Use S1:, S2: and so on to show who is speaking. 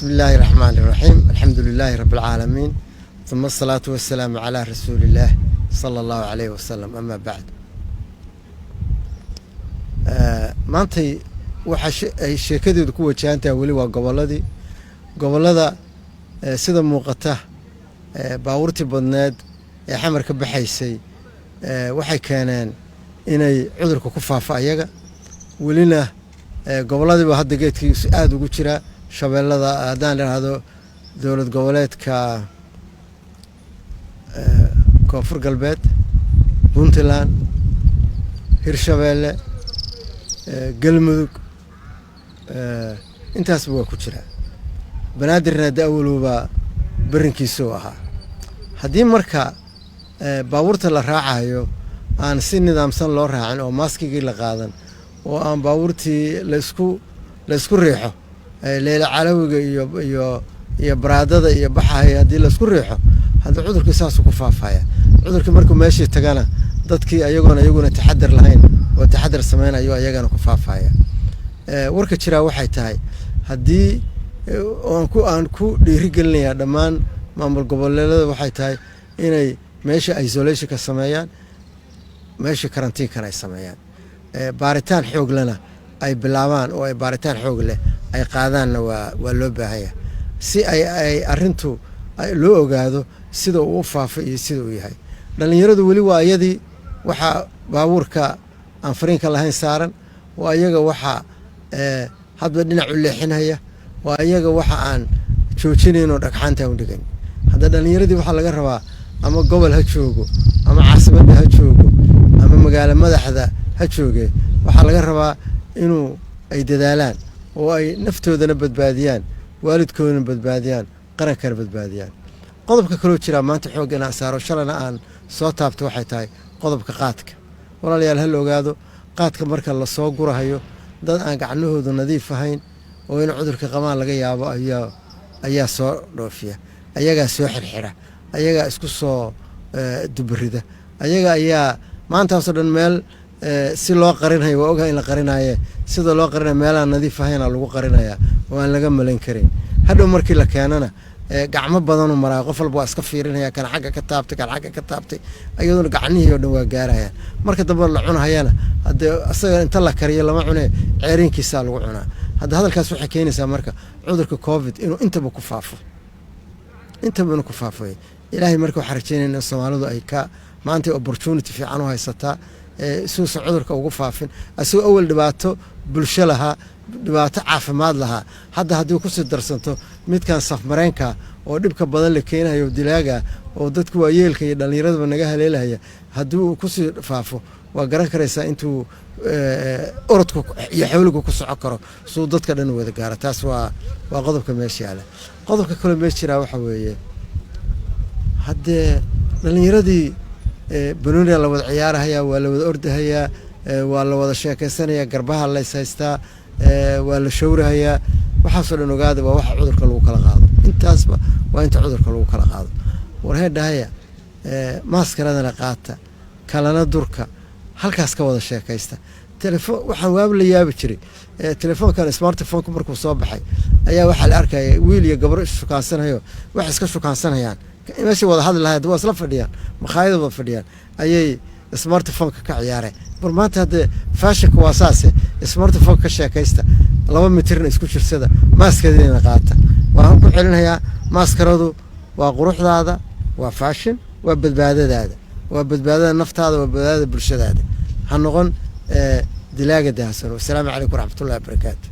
S1: بسم الله الرحمن الرحيم. الحمد لله رب العالمين، ثم الصلاة والسلام على رسول الله صلى الله عليه وسلم. أما بعد، maantay waxa ay sheekadeedu ku wajahantahay wali waa gobolada sida muuqata baabuurtii badneed ee xamar ka baxaysay waxay keeneen inay cudurka ku faafo ayaga walina goboladiiba hadda geedkiisu aad ugu jira shabeellada haddaan idhaahdo dowlad goboleedka koonfur galbeed, puntland, hirshabeelle, galmudug, intaasba waa ku jira. banaadirna daawalowba barinkiisu ahaa. haddii marka baabuurta la raacayo aan si nidaamsan loo raacin oo maaskigii la qaadan oo aan baabuurtii la isku riixo leela calawiga iyo baraadada iyo baxaya haddii la isku riixo hadda cudurkii saasuu ku faafaya. cudurkii markuu meeshii tagana dadkii ayaguna taxadar lahayn oo taxadar samaynayo ayagana ku faafaya. warka jiraa waxay tahay haddii aan ku dhiirigelinayaa dhammaan maamul goboleedyada waxay tahay inay meesha isolation ka sameeyaan, meesha karantiinkana ay sameeyaan, baaritaan xoog lena ay bilaabaan oo ay baaritaan xoog leh ay qaadaanna waa loo baahanya si ay arrintu loo ogaado sida uu u faafay iyo sida uu yahay. dhallinyaradu weli waa iyadii waxaa baabuurka aan fariinka lahayn saaran, waa iyaga waxaa hadba dhinac u leexinaya, waa iyaga waxa aan joojinaynoo dhagxaanta u dhigan. hadda dhallinyaradii waxaa laga rabaa ama gobol ha joogo ama caasimadda ha joogo ama magaalo madaxda ha jooge, waxaa laga rabaa inuu ay dadaalaan oo ay naftoodana badbaadiyaan, waalidkoodana badbaadiyaan, qarankana badbaadiyaan. qodobka kaloo jiraa maanta xoog inaan saaro shalana aan soo taabto waxay tahay qodobka qaadka. walaalayaal ha la ogaado qaadka marka la soo gurahayo dad aan gacnahoodu nadiif ahayn oo in cudurka qabaan laga yaabo ayaa soo dhoofiya, ayagaa soo xirxira, ayagaa isku soo dubarida, ayaga ayaa maantaasoo dhan meel si loo qarinayo waa ogahay in la qarinaye sida loo qarinayo meelaan nadiif ahayna lagu qarinaya oo aan laga malayn karin. hadhow markii la keenana gacmo badanuu maraa, qof walba waa iska fiirinaya, kan xagga ka taabtay kan xagga ka taabtay, ayadoona gacnihii oo dhan waa gaarayaan. marka dambe la cunahayana haddee asaga inta la kariyo lama cune ceeriinkiisaa lagu cunaa. hadda hadalkaas waxay keenaysaa marka cudurka covid inuu intaba ku faafo, intabana ku faafay. ilaahay marka waxaan rajeynayna in soomaalidu ay ka maanta opportunity fiican u haysataa suusa cudurka ugu faafin, asagoo awal dhibaato bulsho lahaa, dhibaato caafimaad lahaa. hadda haddii kusii darsanto midkan safmareenka oo dhibka badan la keenayo dilaaga oo dadku waayeelka iyo dhallinyaradaba naga haleelaya, haddii uu kusii faafo waa garan karaysaa intuu orodku iyo xawligu ku socon karo suu dadka dhan wada gaaro. taas waa qodobka meesha yaala. qodobka kale meesha jiraa waxa weeye haddee dhallinyaradii banooniga la wada ciyaarahayaa, waa la wada ordahayaa, waa la wada sheekaysanayaa, garbaha la is haystaa, waa la shawrahayaa. waxaasoo dhan ogaada waa waxa cudurka lagu kala qaado. intaasba waa inta cudurka lagu kala qaado. warheedhahaya maaskaradana qaata, kalana durka, halkaas ka wada sheekaysta. telefoon waxaan waaba la yaabi jiray telefoonkan smartphone markuu soo baxay ayaa waxaa la arkaya wiil iyo gabar isshukaansanayo wax iska shukaansanayaan meeshii wada hadli lahayd waa isla fadhiyaan makhaayada wada fadhiyaan ayay smartphone-ka ka ciyaareen. bar maanta haddee faashinka waa saase smartphone ka sheekaysta, 2 mitirna isku jirsada, maaskadeena qaata. waxaan ku celinayaa maaskaradu waa quruxdaada, waa faashin, waa badbaadadaada, waa badbaadada naftaada, waa badbaadada bulshadaada. ha noqon dilaaga daahsan. wasalaamu calaykum waraxmatullahi wabarakaatu.